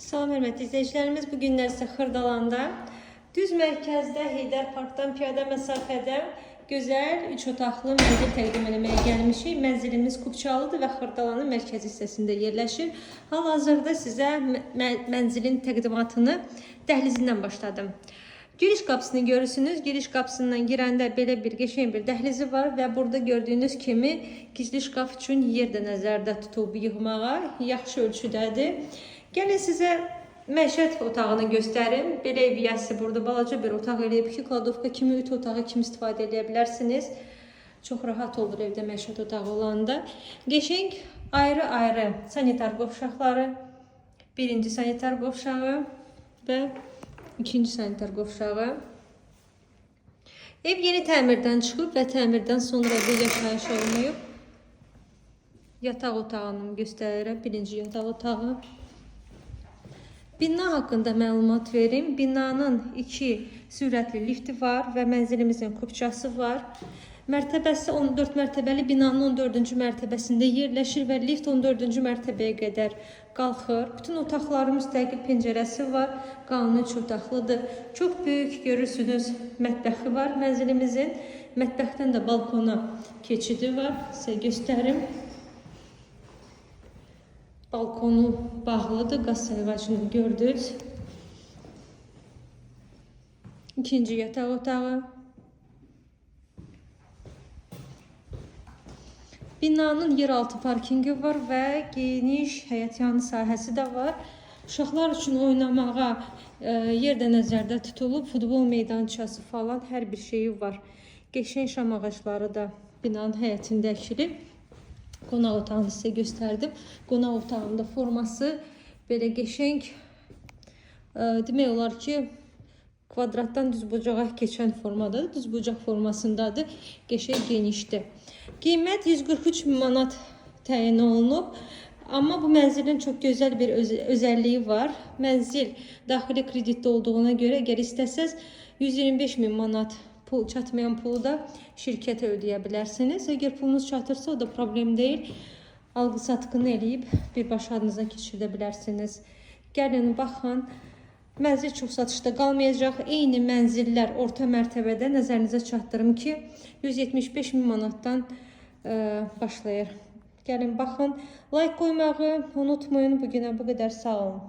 Salam hörmətli izləyicilərimiz, bu günlər sizə Xırdalanda düz mərkəzdə Heydər Parkdan piyada məsafədə gözəl 3 otaqlı mənzil təqdim etməyə gəlmişik. Mənzilimiz Kupçalıdır və Xırdalanın mərkəzi hissəsində yerləşir. Hal-hazırda sizə mənzilin təqdimatını dəhlizindən başladım. Giriş qapısını görürsünüz. Giriş qapısından girəndə belə bir qəşəng bir dəhlizi var və burada gördüyünüz kimi gizli şkaf üçün yer də nəzərdə tutulub yığmağa. Yaxşı ölçüdədir. Gəlin sizə məişət otağını göstərim. Belə ev yiyəsi burada balaca bir otaq eləyib ki, kladovka kimi, ütü otağı kimi istifadə edə bilərsiniz. Çox rahat olur evdə məişət otağı olanda. Qəşəng ayrı-ayrı sanitar qovşaqları, birinci sanitar qovşağı və ikinci sanitar qovşağı. Ev yeni təmirdən çıxıb və təmirdən sonra bir yaşayış olmayıb. Yataq otağını göstərirəm, birinci yataq otağı. Bina haqqında məlumat verim. Binanın 2 sürətli lifti var və mənzilimizin kupçası var. Mərtəbəsi 14 mərtəbəli binanın 14-cü mərtəbəsində yerləşir və lift 14-cü mərtəbəyə qədər qalxır. Bütün otaqların müstəqil pəncərəsi var. Qanuni 3 otaqlıdır. Çox böyük görürsünüz mətbəxi var mənzilimizin. Mətbəxdən də balkona keçidi var. Sizə göstərim. Balkonu bağlıdır, qaz sayğacını gördünüz. İkinci yataq otağı. Binanın yeraltı parkingi var və geniş həyətyanı sahəsi də var. Uşaqlar üçün oynamağa yer də nəzərdə tutulub, futbol meydançası falan hər bir şeyi var. Qəşəng şam ağacları da binanın həyətində əkilib. Qonaq otağını sizə göstərdim. Qonaq otağında forması belə qəşəng, demək olar ki, kvadratdan düzbucağa keçən formadadır. Düzbucaq formasındadır. Qəşəng genişdir. Qiymət 143 min manat təyin olunub. Amma bu mənzilin çox gözəl bir özəlliyi var. Mənzil daxili kreditdə olduğuna görə, əgər istəsəz 125 min manat çatmayan pulu da şirkətə ödəyə bilərsiniz. Əgər pulunuz çatırsa, o da problem deyil. Alqı-satqını eləyib birbaşa adınıza keçirdə bilərsiniz. Gəlin, baxın. Mənzil çox satışda qalmayacaq. Eyni mənzillər orta mərtəbədə nəzərinizə çatdırım ki, 175 min manatdan başlayır. Gəlin, baxın. Like qoymağı unutmayın. Bugünə bu qədər. Sağ olun.